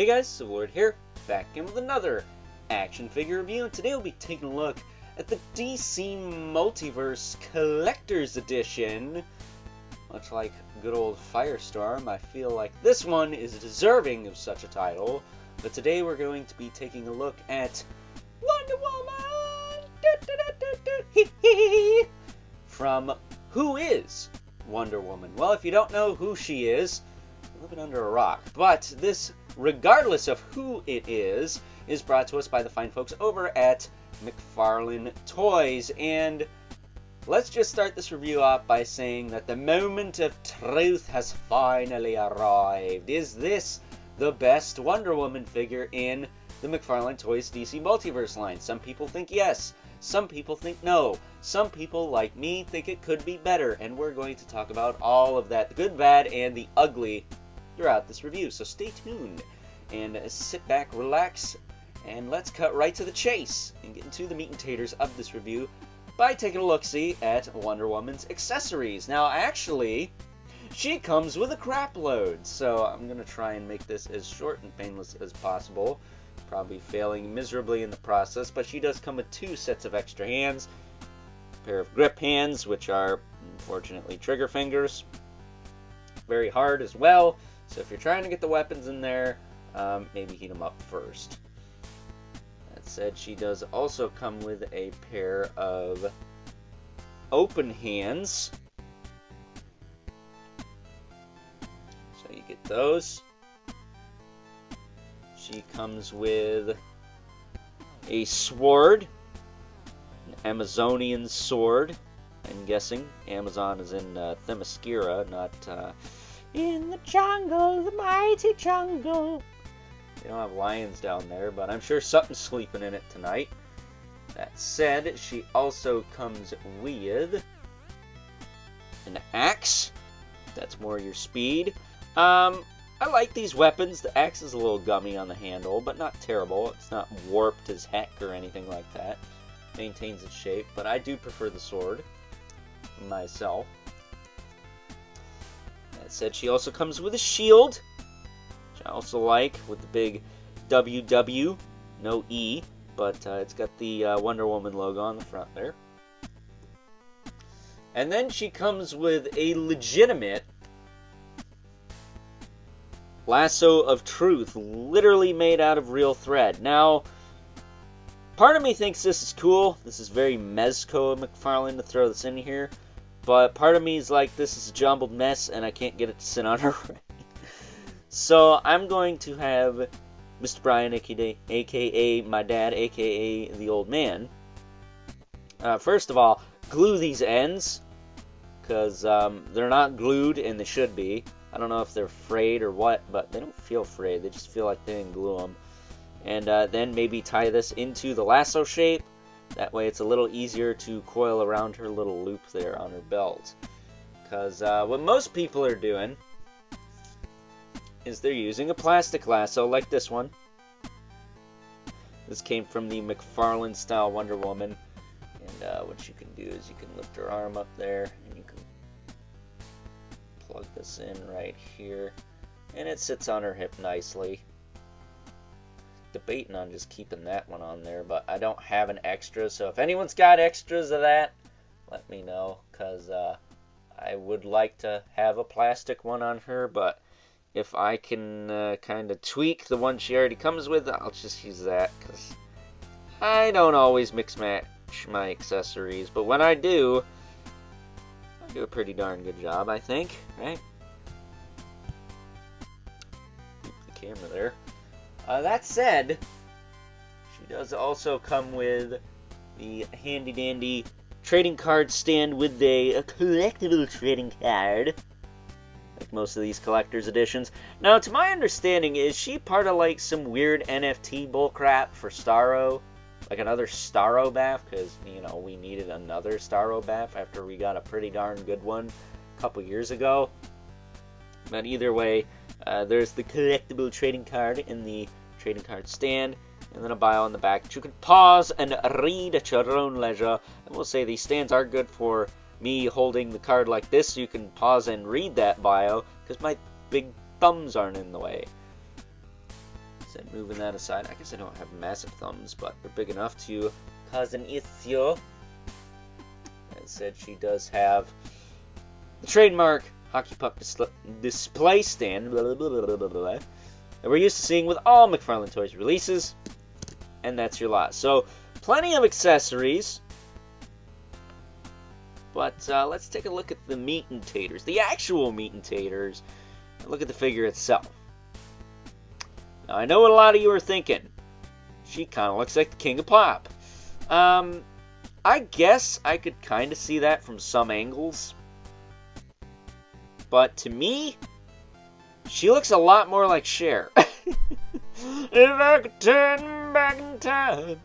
Hey guys, Civilord here, back in with another action figure review, and today we'll be taking a look at the DC Multiverse Collector's Edition. Much like good old Firestorm, I feel like this one is deserving of such a title, but today we're going to be taking a look at Wonder Woman! From Who Is Wonder Woman? Well, if you don't know who she is, you're living under a rock. But this, regardless of who it is brought to us by the fine folks over at McFarlane Toys. And let's just start this review off by saying that the moment of truth has finally arrived. Is this the best Wonder Woman figure in the McFarlane Toys DC Multiverse line? Some people think yes. Some people think no. Some people, like me, think it could be better. And we're going to talk about all of that, the good, bad, and the ugly, throughout this review. So stay tuned and sit back, relax, and let's cut right to the chase and get into the meat and taters of this review by taking a look-see at Wonder Woman's accessories. Now, actually, she comes with a crap load, so I'm going to try and make this as short and painless as possible. Probably failing miserably in the process, but she does come with two sets of extra hands, a pair of grip hands, which are unfortunately trigger fingers, very hard as well, so if you're trying to get the weapons in there, maybe heat them up first. That said, she does also come with a pair of open hands, so you get those. She comes with a sword, an Amazonian sword. I'm guessing Amazon is in Themyscira, not in the jungle, the mighty jungle. They don't have lions down there, but I'm sure something's sleeping in it tonight. That said, she also comes with an axe. That's more your speed. I like these weapons. The axe is a little gummy on the handle, but not terrible. It's not warped as heck or anything like that. Maintains its shape, but I do prefer the sword myself. That said, she also comes with a shield, which I also like, with the big WW, no E, but it's got the Wonder Woman logo on the front there. And then she comes with a legitimate lasso of truth, literally made out of real thread. Now, part of me thinks this is cool. This is very Mezco of McFarlane to throw this in here. But part of me is like, this is a jumbled mess and I can't get it to sit on her right. So I'm going to have Mr. Brian, aka my dad, aka the old man, first of all, glue these ends, because they're not glued and they should be. I don't know if they're frayed or what, but they don't feel frayed. They just feel like they didn't glue them. And then maybe tie this into the lasso shape. That way it's a little easier to coil around her little loop there on her belt. Because what most people are doing is they're using a plastic lasso like this one. This came from the McFarlane style Wonder Woman. And what you can do is you can lift her arm up there and you can plug this in right here, and it sits on her hip nicely. Debating on just keeping that one on there, but I don't have an extra, so if anyone's got extras of that, let me know, because I would like to have a plastic one on her, but if I can kind of tweak the one she already comes with, I'll just use that, because I don't always mix match my accessories, but when I do a pretty darn good job, I think, right? Keep the camera there. That said, she does also come with the handy-dandy trading card stand with a collectible trading card, like most of these collector's editions. Now, to my understanding, is she part of like some weird NFT bullcrap for Starro? Like another Starro bath, because, you know, we needed another Starro bath after we got a pretty darn good one a couple years ago. But either way, there's the collectible trading card in the trading card stand, and then a bio on the back that you can pause and read at your own leisure. And we'll say these stands are good for me holding the card like this, so you can pause and read that bio, because my big thumbs aren't in the way. Instead, moving that aside. I guess I don't have massive thumbs, but they're big enough to cause an issue. That said, she does have the trademark hockey puck display stand blah, blah, blah, blah, blah, blah, that we're used to seeing with all McFarlane Toys releases. And that's your lot. So, plenty of accessories. But let's take a look at the meat and taters. The actual meat and taters. And look at the figure itself. Now, I know what a lot of you are thinking. She kind of looks like the King of Pop. I guess I could kind of see that from some angles. But to me, she looks a lot more like Cher. If I could turn back in time,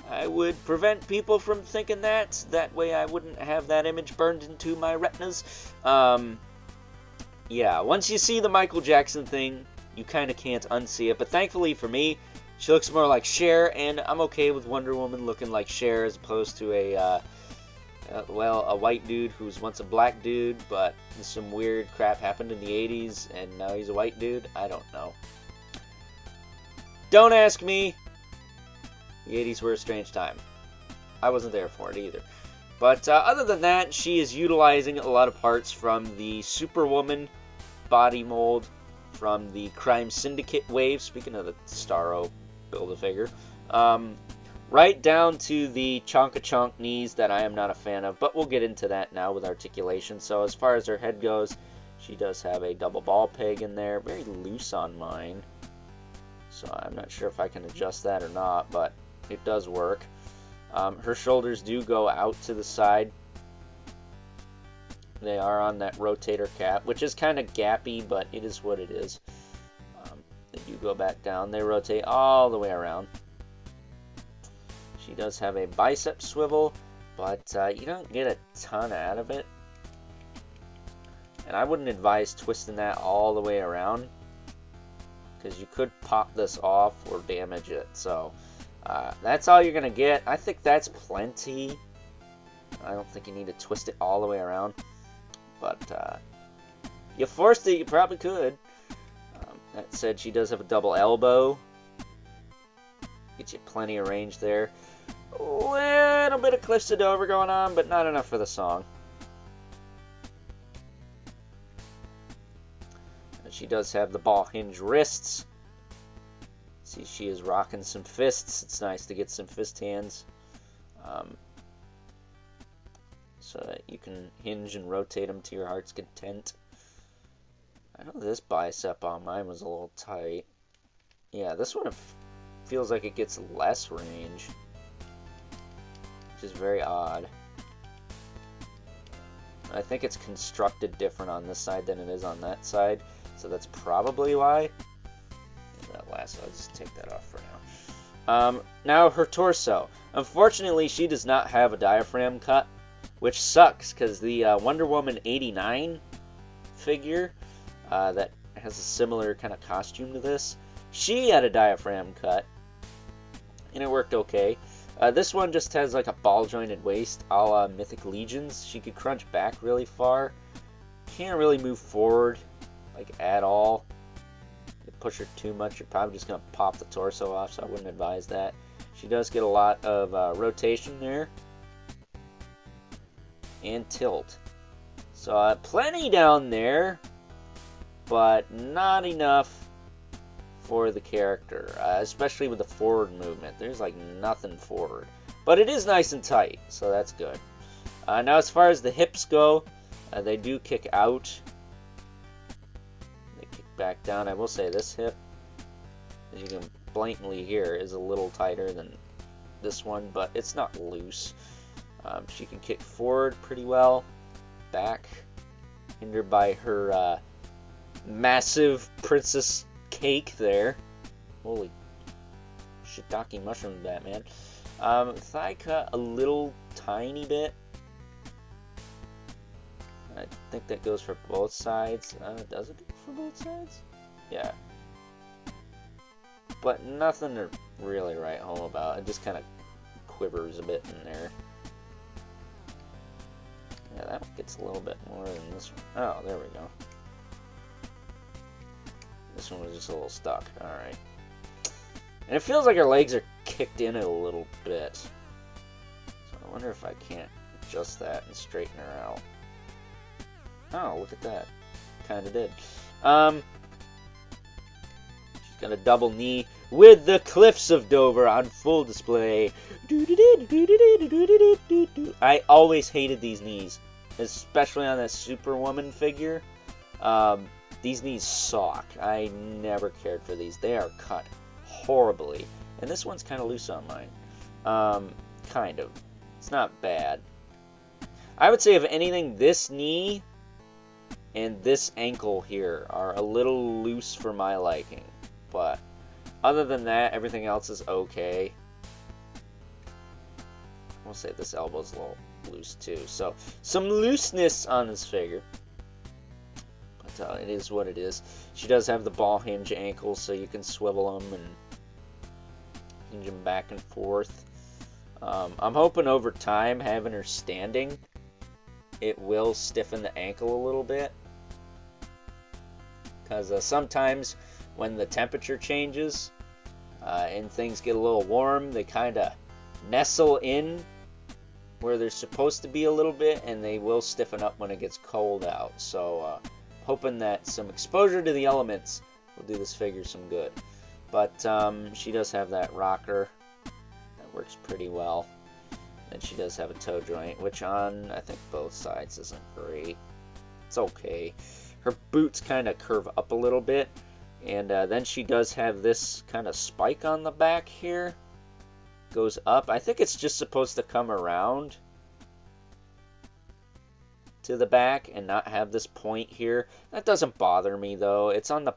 I would prevent people from thinking that. That way I wouldn't have that image burned into my retinas. Yeah, once you see the Michael Jackson thing, you kind of can't unsee it. But thankfully for me, she looks more like Cher, and I'm okay with Wonder Woman looking like Cher as opposed to a white dude who's once a black dude, but some weird crap happened in the 80s, and now he's a white dude. I don't know. Don't ask me. The 80s were a strange time. I wasn't there for it either. But other than that, she is utilizing a lot of parts from the Superwoman body mold, from the Crime Syndicate wave, speaking of the Starro Build-A-Figure, right down to the Chonka-Chonk knees that I am not a fan of, but we'll get into that now with articulation. So as far as her head goes, she does have a double ball peg in there, very loose on mine. So I'm not sure if I can adjust that or not, but it does work. Her shoulders do go out to the side. They are on that rotator cap, which is kind of gappy, but it is what it is. They do go back down. They rotate all the way around. She does have a bicep swivel, but you don't get a ton out of it. And I wouldn't advise twisting that all the way around, because you could pop this off or damage it. So that's all you're going to get. I think that's plenty. I don't think you need to twist it all the way around. But you forced it, you probably could. That said, she does have a double elbow. Get you plenty of range there. A little bit of Cliff Dover going on, but not enough for the song. And she does have the ball hinge wrists. See, she is rocking some fists. It's nice to get some fist hands. So that you can hinge and rotate them to your heart's content. I know this bicep on mine was a little tight. Yeah, this one feels like it gets less range, which is very odd. I think it's constructed different on this side than it is on that side, so that's probably why. That last, I'll just take that off for now. Now her torso. Unfortunately, she does not have a diaphragm cut, which sucks, because the Wonder Woman 89 figure that has a similar kind of costume to this, she had a diaphragm cut, and it worked okay. This one just has like a ball-jointed waist, a la Mythic Legions. She could crunch back really far. Can't really move forward, like, at all. You push her too much, you're probably just going to pop the torso off, so I wouldn't advise that. She does get a lot of rotation there. And tilt. So plenty down there, but not enough for the character, especially with the forward movement. There's like nothing forward, but it is nice and tight, so that's good. Now as far as the hips go, they do kick out. They kick back down. I will say this hip, as you can blatantly hear, is a little tighter than this one, but it's not loose. She can kick forward pretty well, back, hindered by her massive princess cake there. Holy shiitake mushroom, Batman. Thigh cut a little tiny bit. I think that goes for both sides. Does it for both sides? Yeah. But nothing to really write home about. It just kind of quivers a bit in there. Yeah, that one gets a little bit more than this one. Oh, there we go. This one was just a little stuck. Alright. And it feels like her legs are kicked in a little bit. So I wonder if I can't adjust that and straighten her out. Oh, look at that. Kinda did. She's got a double knee with the Cliffs of Dover on full display. I always hated these knees, especially on that Superwoman figure. These knees suck. I never cared for these. They are cut horribly. And this one's kind of loose on mine. Kind of. It's not bad. I would say, if anything, this knee and this ankle here are a little loose for my liking. But other than that, everything else is okay. I'll say this elbow's a little loose too. So, some looseness on this figure. But it is what it is. She does have the ball hinge ankles, so you can swivel them and hinge them back and forth. I'm hoping over time, having her standing, it will stiffen the ankle a little bit. Because sometimes when the temperature changes and things get a little warm, they kind of nestle in where they're supposed to be a little bit, and they will stiffen up when it gets cold out. So hoping that some exposure to the elements will do this figure some good. But she does have that rocker. That works pretty well. And she does have a toe joint, which on, I think, both sides isn't great. It's okay. Her boots kind of curve up a little bit. And then she does have this kind of spike on the back here. Goes up. I think it's just supposed to come around to the back and not have this point here. That doesn't bother me, though. It's on the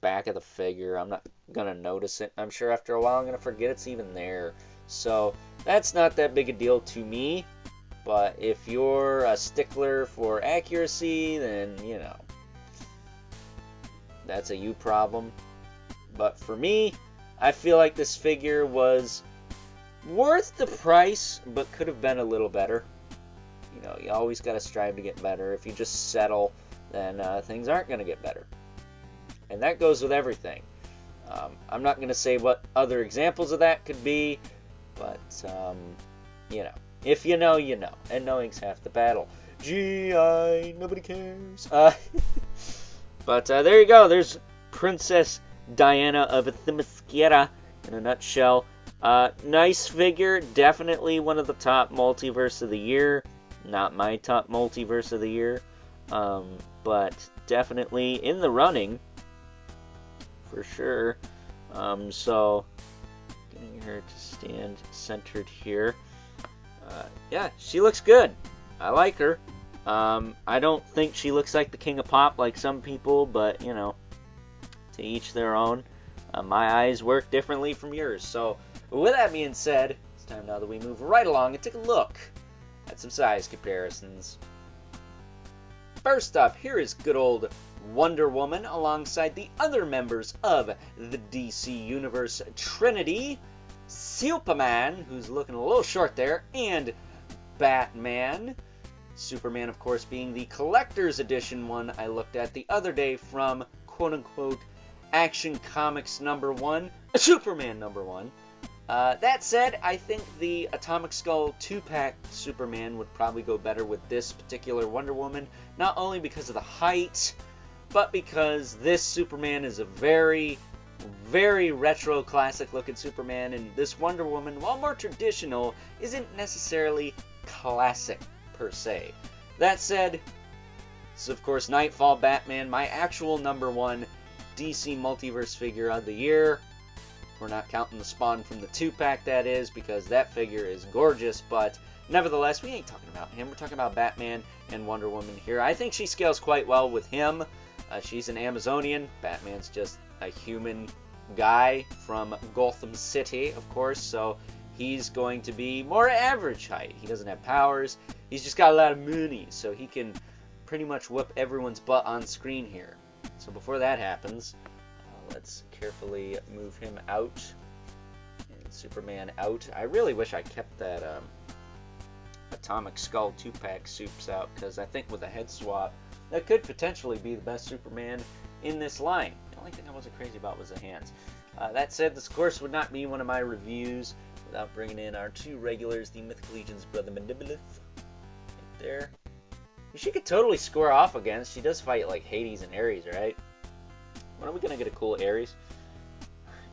back of the figure. I'm not going to notice it. I'm sure after a while I'm going to forget it's even there. So that's not that big a deal to me. But if you're a stickler for accuracy, then, you know, that's a you problem. But for me, I feel like this figure was worth the price, but could have been a little better. You know, you always got to strive to get better. If you just settle, then things aren't going to get better. And that goes with everything. I'm not going to say what other examples of that could be, but, you know. If you know, you know. And knowing's half the battle. G.I. Nobody cares. But there you go. There's Princess Diana of Themyscira in a nutshell. Nice figure. Definitely one of the top Multiverse of the year. Not my top Multiverse of the year. But definitely in the running. For sure. So, getting her to stand centered here. Yeah, she looks good. I like her. I don't think she looks like the King of Pop like some people, but, you know, to each their own. My eyes work differently from yours. So, with that being said, it's time now that we move right along and take a look at some size comparisons. First up, here is good old Wonder Woman alongside the other members of the DC Universe Trinity. Superman, who's looking a little short there, and Batman. Superman, of course, being the collector's edition one I looked at the other day from quote-unquote Action Comics #1, Superman #1. That said, I think the Atomic Skull 2-pack Superman would probably go better with this particular Wonder Woman, not only because of the height, but because this Superman is a very, very retro classic looking Superman, and this Wonder Woman, while more traditional, isn't necessarily classic per se. That said, this is of course Nightfall Batman, my actual #1 DC Multiverse figure of the year. We're not counting the Spawn from the 2-pack, that is, because that figure is gorgeous, but nevertheless, we ain't talking about him. We're talking about Batman and Wonder Woman here. I think she scales quite well with him. She's an Amazonian. Batman's just a human guy from Gotham City, of course, so he's going to be more average height. He doesn't have powers. He's just got a lot of money, so he can pretty much whip everyone's butt on screen here. So before that happens, let's carefully move him out. And Superman out. I really wish I kept that Atomic Skull 2-pack soups out, because I think with a head swap, that could potentially be the best Superman in this line. The only thing I wasn't crazy about was the hands. That said, this of course would not be one of my reviews without bringing in our two regulars, the Mythic Legion's brother Multiverse, right there. She could totally square off against. She does fight like Hades and Ares, right? When are we gonna get a cool Ares?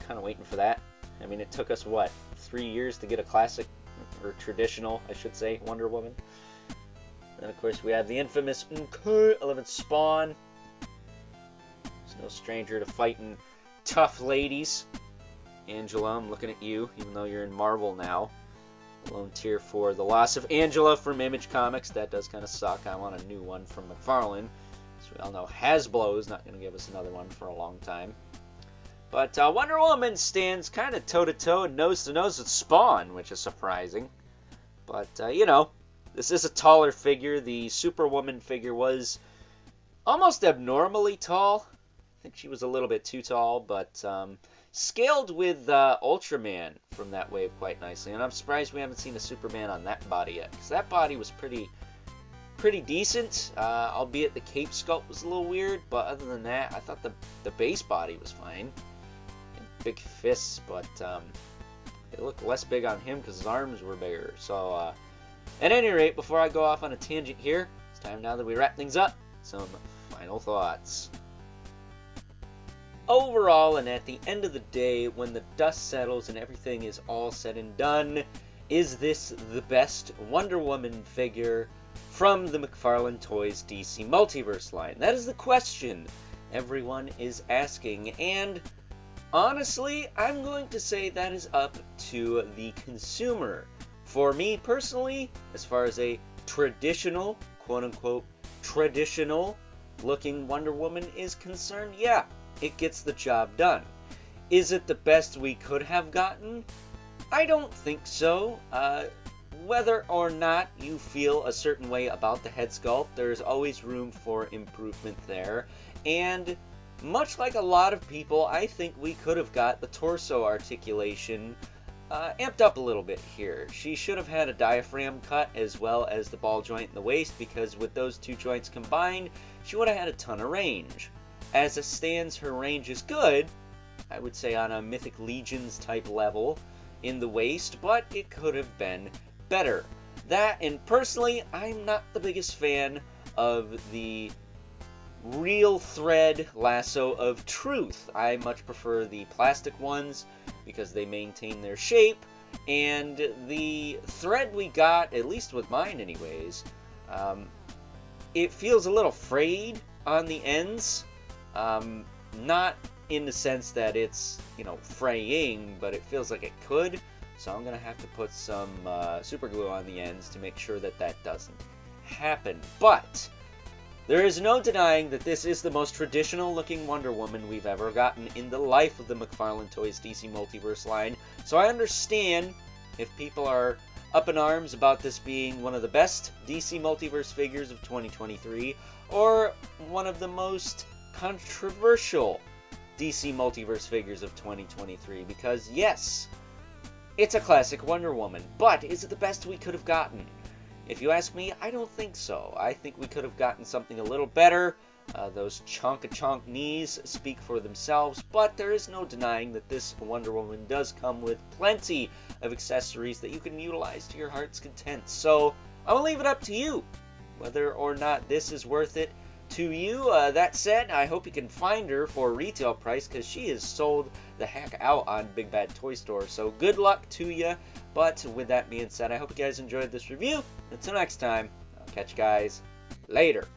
Kind of waiting for that. I mean, it took us what, 3 years to get a classic, or traditional, I should say, Wonder Woman. Then of course we have the infamous 11th Spawn. It's no stranger to fighting tough ladies. Angela, I'm looking at you, even though you're in Marvel now. Lone tear for the loss of Angela from Image Comics. That does kind of suck. I want a new one from McFarlane. As we all know, Hasbro is not going to give us another one for a long time. But Wonder Woman stands kind of toe-to-toe and nose-to-nose with Spawn, which is surprising. But, you know, this is a taller figure. The Superwoman figure was almost abnormally tall. I think she was a little bit too tall, but scaled with Ultraman from that wave quite nicely. And I'm surprised we haven't seen a Superman on that body yet, because that body was pretty decent, albeit the cape sculpt was a little weird, but other than that, I thought the base body was fine. And big fists, but it looked less big on him because his arms were bigger. So, at any rate, before I go off on a tangent here, it's time now that we wrap things up. Some final thoughts. Overall, and at the end of the day, when the dust settles and everything is all said and done, is this the best Wonder Woman figure from the McFarlane Toys DC Multiverse line? That is the question everyone is asking, and honestly, I'm going to say that is up to the consumer. For me personally, as far as a traditional, quote-unquote, traditional looking Wonder Woman is concerned, yeah, it gets the job done. Is it the best we could have gotten? I don't think so. Whether or not you feel a certain way about the head sculpt, there's always room for improvement there. And much like a lot of people, I think we could have got the torso articulation amped up a little bit here. She should have had a diaphragm cut as well as the ball joint in the waist, because with those two joints combined, she would have had a ton of range. As it stands, her range is good, I would say on a Mythic Legions type level in the waist, but it could have been better. That, and personally, I'm not the biggest fan of the real thread lasso of truth. I much prefer the plastic ones because they maintain their shape, and the thread we got, at least with mine anyways, it feels a little frayed on the ends. Not in the sense that it's, you know, fraying, but it feels like it could. So I'm going to have to put some super glue on the ends to make sure that that doesn't happen. But there is no denying that this is the most traditional looking Wonder Woman we've ever gotten in the life of the McFarlane Toys DC Multiverse line. So I understand if people are up in arms about this being one of the best DC Multiverse figures of 2023, or one of the most controversial DC Multiverse figures of 2023, because yes, it's a classic Wonder Woman, but is it the best we could have gotten? If you ask me, I don't think so. I think we could have gotten something a little better. Those chonk knees speak for themselves, but there is no denying that this Wonder Woman does come with plenty of accessories that you can utilize to your heart's content. So I will leave it up to you whether or not this is worth it to you. That said, I hope you can find her for a retail price, because she is sold the heck out on Big Bad Toy Store. So good luck to you. But with that being said, I hope you guys enjoyed this review. Until next time, I'll catch you guys later.